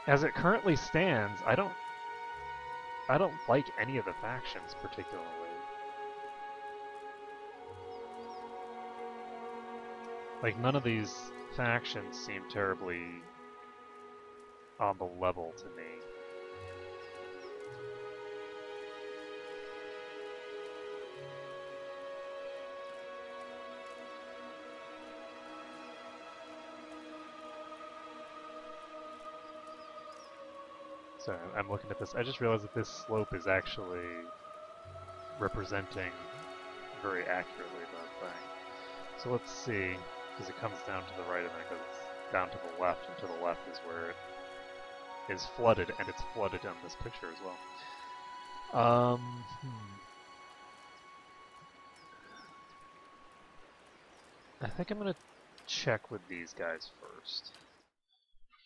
as it currently stands, I don't like any of the factions particularly. Like, none of these factions seem terribly on the level to me. Sorry, I'm looking at this. I just realized that this slope is actually representing very accurately the thing. So let's see, because it comes down to the right and then it goes down to the left, and to the left is where it is flooded, and it's flooded on this picture as well. I think I'm going to check with these guys first.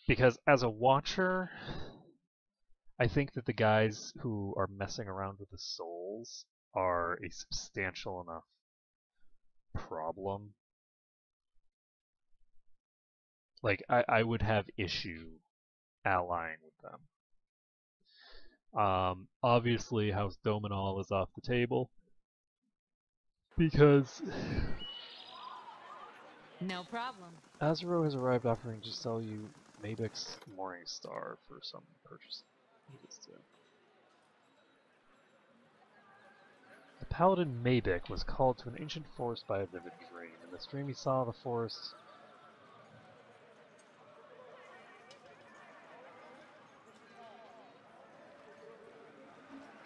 Because as a watcher, I think that the guys who are messing around with the souls are a substantial enough problem. Like, I would have issue allying with them. Obviously, House Dominal is off the table because No problem. Azuro has arrived offering to sell you Mabek's Morning Star for some purchase. The paladin Mabek was called to an ancient forest by a vivid dream. In this dream he saw the forest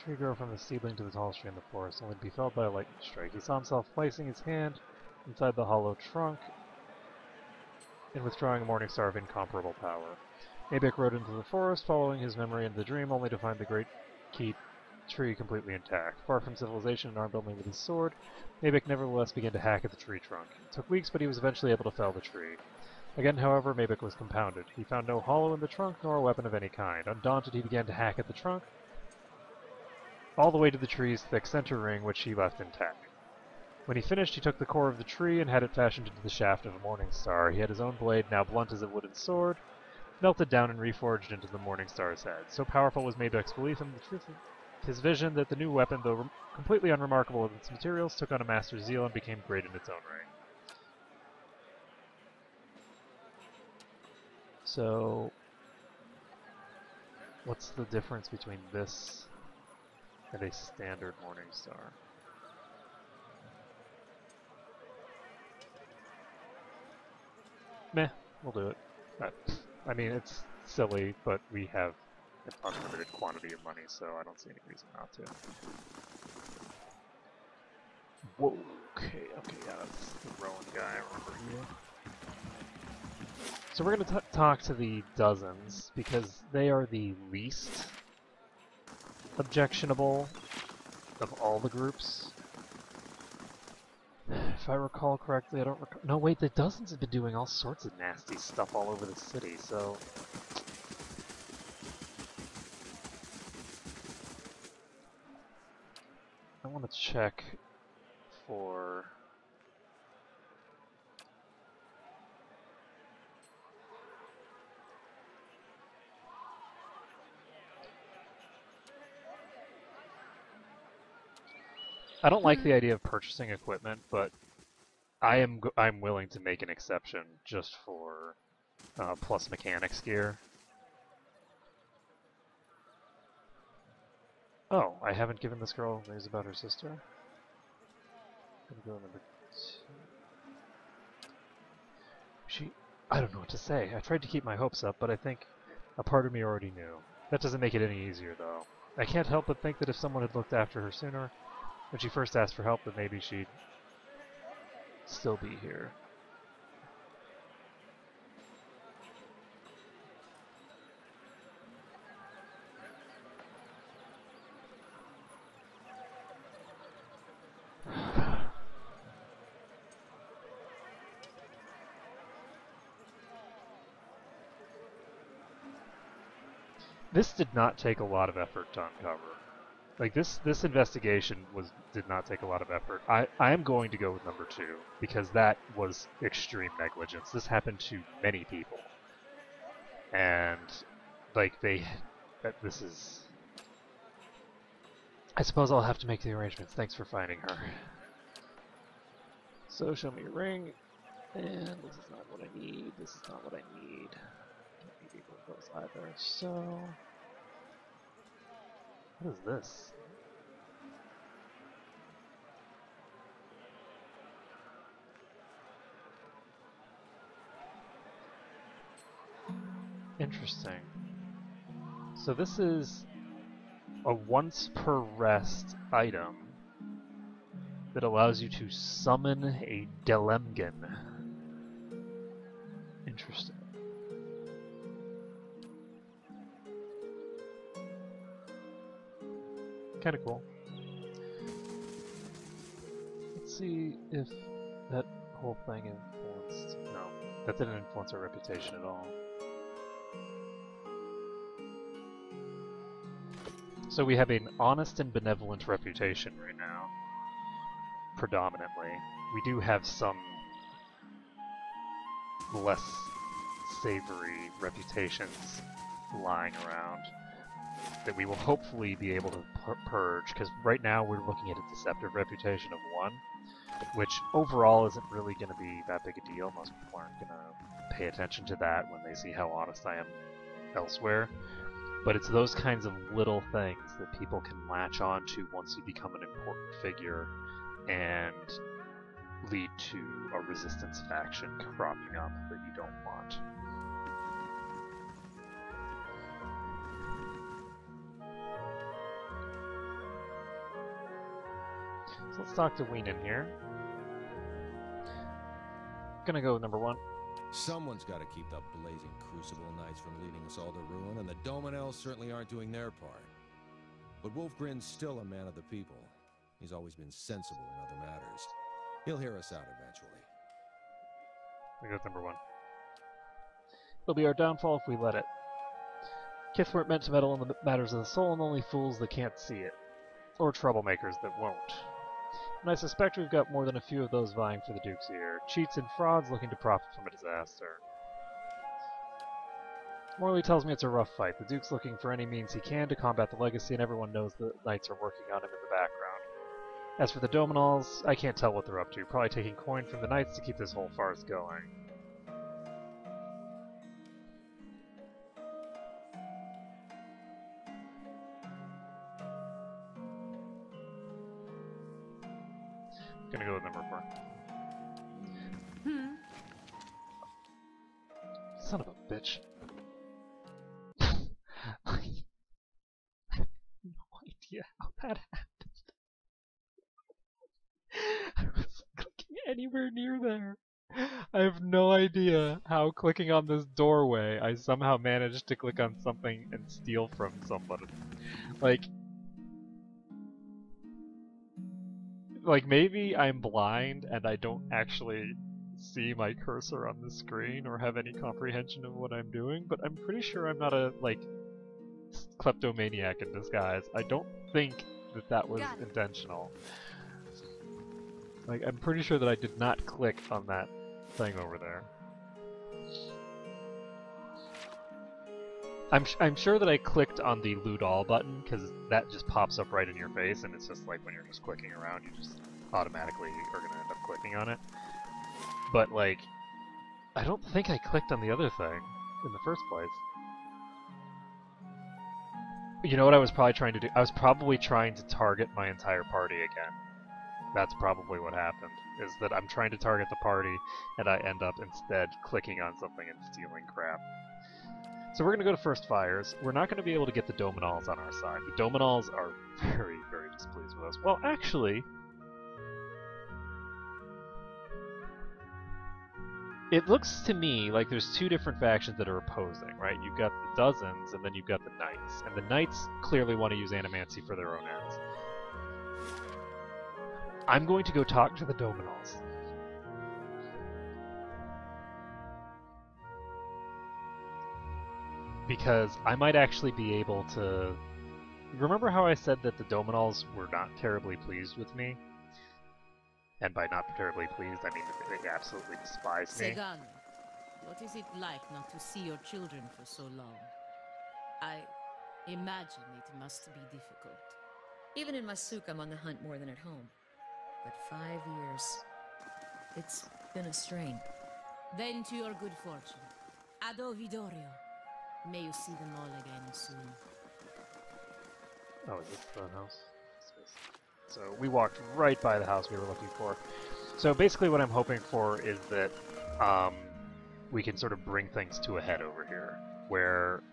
tree grow from the seedling to the tallest tree in the forest, only to be felled by a lightning strike. He saw himself placing his hand inside the hollow trunk and withdrawing a morning star of incomparable power. Mabek rode into the forest, following his memory into the dream, only to find the great key tree completely intact. Far from civilization and armed only with his sword, Mabek nevertheless began to hack at the tree trunk. It took weeks, but he was eventually able to fell the tree. Again, however, Mabek was compounded. He found no hollow in the trunk, nor a weapon of any kind. Undaunted, he began to hack at the trunk, all the way to the tree's thick center ring, which he left intact. When he finished, he took the core of the tree and had it fashioned into the shaft of a morning star. He had his own blade, now blunt as a wooden sword, melted down and reforged into the morning star's head. So powerful was Mabek's belief in the truth of his vision that the new weapon, though completely unremarkable in its materials, took on a master's zeal and became great in its own right. So, what's the difference between this and a standard morning star? Meh, we'll do it. I mean, it's silly, but we have an unlimited quantity of money, so I don't see any reason not to. Whoa, okay, yeah, that's the Rowan guy, I remember him. So we're going to talk to the Dozens, because they are the least objectionable of all the groups. If I recall correctly, I don't recall. No, wait, the Dozens have been doing all sorts of nasty stuff all over the city, so. I want to check for. I don't like the idea of purchasing equipment, but I'm willing to make an exception just for plus mechanics gear. Oh, I haven't given this girl news about her sister. Gonna go number 2. I don't know what to say. I tried to keep my hopes up, but I think a part of me already knew. That doesn't make it any easier, though. I can't help but think that if someone had looked after her sooner, when she first asked for help, then maybe she'd still be here. This did not take a lot of effort to uncover. Like, this investigation did not take a lot of effort. I am going to go with number 2, because that was extreme negligence. This happened to many people. And, like, this is... I suppose I'll have to make the arrangements. Thanks for finding her. So, show me your ring. And this is not what I need. This is not what I need. Don't need either of those either. So, what is this? Interesting. So this is a once per rest item that allows you to summon a Delemgan. Interesting. Kinda cool. Let's see if that whole thing influenced... No, that didn't influence our reputation at all. So we have an honest and benevolent reputation right now, predominantly. We do have some less savory reputations lying around that we will hopefully be able to purge, because right now we're looking at a deceptive reputation of 1, which overall isn't really going to be that big a deal. Most people aren't going to pay attention to that when they see how honest I am elsewhere. But it's those kinds of little things that people can latch on to once you become an important figure and lead to a resistance faction cropping up that you don't want. So let's talk to Weenan here. Gonna go with number 1. Someone's got to keep the blazing Crucible Knights from leading us all to ruin, and the Dominels certainly aren't doing their part. But Wolfgren's still a man of the people. He's always been sensible in other matters. He'll hear us out eventually. We go with number 1. It'll be our downfall if we let it. Kith weren't meant to meddle in the matters of the soul, and only fools that can't see it. Or troublemakers that won't. And I suspect we've got more than a few of those vying for the Duke's ear. Cheats and frauds looking to profit from a disaster. Morley tells me it's a rough fight. The Duke's looking for any means he can to combat the legacy, and everyone knows the Knights are working on him in the background. As for the Dominals, I can't tell what they're up to. Probably taking coin from the Knights to keep this whole farce going. Gonna go with number 4. Son of a bitch. I have no idea how that happened. I was clicking anywhere near there. I have no idea how clicking on this doorway I somehow managed to click on something and steal from somebody. Like maybe I'm blind and I don't actually see my cursor on the screen or have any comprehension of what I'm doing, but I'm pretty sure I'm not a, kleptomaniac in disguise. I don't think that was intentional. I'm pretty sure that I did not click on that thing over there. I'm sure that I clicked on the loot all button, because that just pops up right in your face, and it's just like when you're just clicking around, you just automatically are going to end up clicking on it. But, I don't think I clicked on the other thing in the first place. You know what I was probably trying to do? I was probably trying to target my entire party again. That's probably what happened, is that I'm trying to target the party, and I end up instead clicking on something and stealing crap. So we're going to go to First Fires. We're not going to be able to get the Dominals on our side. The Dominals are very, very displeased with us. Well, actually, it looks to me like there's 2 different factions that are opposing, right? You've got the Dozens, and then you've got the Knights. And the Knights clearly want to use Animancy for their own ends. I'm going to go talk to the Dominals. Because I might actually be able to... Remember how I said that the Dominals were not terribly pleased with me? And by not terribly pleased, I mean that they absolutely despise me. Segan, what is it like not to see your children for so long? I imagine it must be difficult. Even in Masuk, I'm on the hunt more than at home. But 5 years... it's been a strain. Then to your good fortune. Ado Vidorio. May you see them all again soon. Oh, is this the house? So we walked right by the house we were looking for. So basically what I'm hoping for is that we can sort of bring things to a head over here, where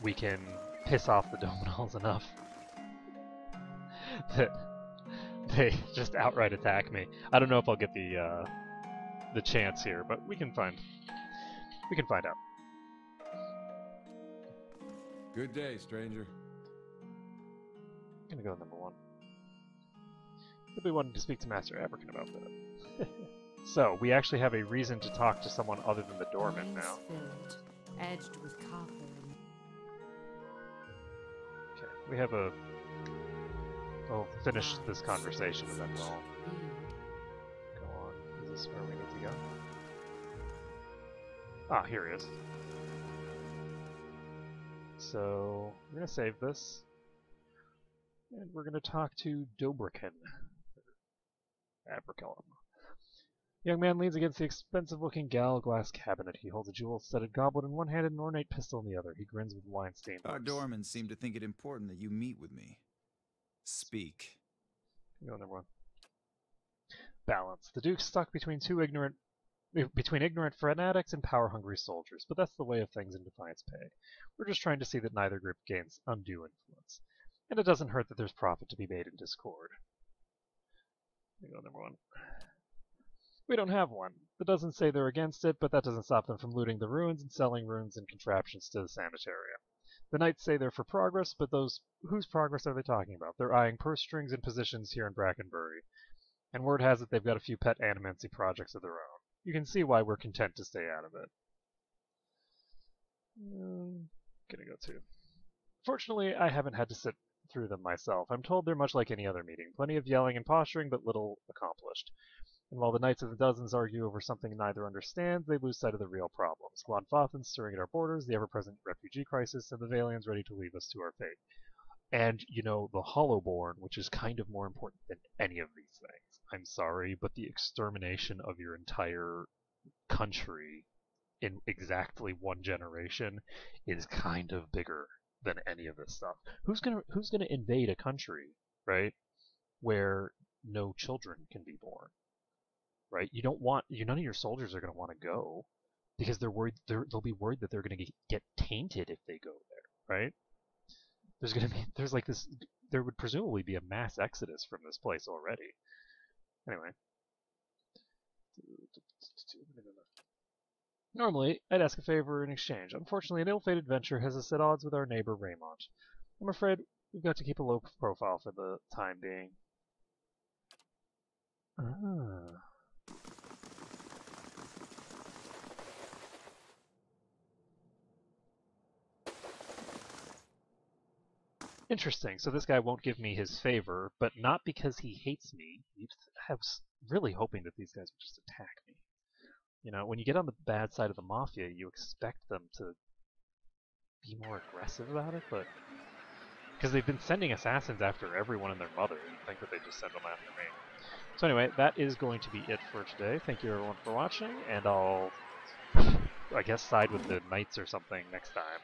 we can piss off the Dominals enough that they just outright attack me. I don't know if I'll get the chance here, but we can find out. Good day, stranger. I'm gonna go number 1. You'll be wanting to speak to Master Aberkin about that. So, we actually have a reason to talk to someone other than the doorman now. Filled, edged with copper. Okay, we have a... We'll finish this conversation and then we'll go on. Is this where we need to go? Ah, here he is. So, we're gonna save this. And we're gonna talk to Dobrikon. Abercellum. Young man leans against the expensive-looking gal glass cabinet. He holds a jewel-studded goblet in one hand and an ornate pistol in the other. He grins with wine-stained Our lips. doormen seem to think it important that you meet with me. Speak. Go number 1. Balance. The Duke's stuck between ignorant fanatics and power-hungry soldiers, but that's the way of things in Defiance Pay. We're just trying to see that neither group gains undue influence. And it doesn't hurt that there's profit to be made in discord. Go number 1. We don't have one. That doesn't say they're against it, but that doesn't stop them from looting the ruins and selling ruins and contraptions to the sanitarium. The knights say they're for progress, but whose progress are they talking about? They're eyeing purse strings and positions here in Brackenbury. And word has it they've got a few pet animancy projects of their own. You can see why we're content to stay out of it. Gonna go 2. Fortunately, I haven't had to sit through them myself. I'm told they're much like any other meeting. Plenty of yelling and posturing, but little accomplished. And while the Knights of the Dozens argue over something neither understands, they lose sight of the real problems. Glonfothin stirring at our borders, the ever-present refugee crisis, and the Valians ready to leave us to our fate. And, you know, the Hollowborn, which is kind of more important than any of these things. I'm sorry, but the extermination of your entire country in exactly one generation is kind of bigger than any of this stuff. Who's gonna invade a country, right, where no children can be born? Right? None of your soldiers are going to want to go because they're worried. They'll be worried that they're going to get tainted if they go there. Right? There would presumably be a mass exodus from this place already. Anyway. Normally, I'd ask a favor in exchange. Unfortunately, an ill-fated venture has us at odds with our neighbor Raymond. I'm afraid we've got to keep a low profile for the time being. Ah. Interesting. So this guy won't give me his favor, but not because he hates me. I was really hoping that these guys would just attack me. You know, when you get on the bad side of the Mafia, you expect them to be more aggressive about it, but... Because they've been sending assassins after everyone and their mother, and think that they just send them after me. So anyway, that is going to be it for today. Thank you everyone for watching, and I'll, I guess, side with the Knights or something next time.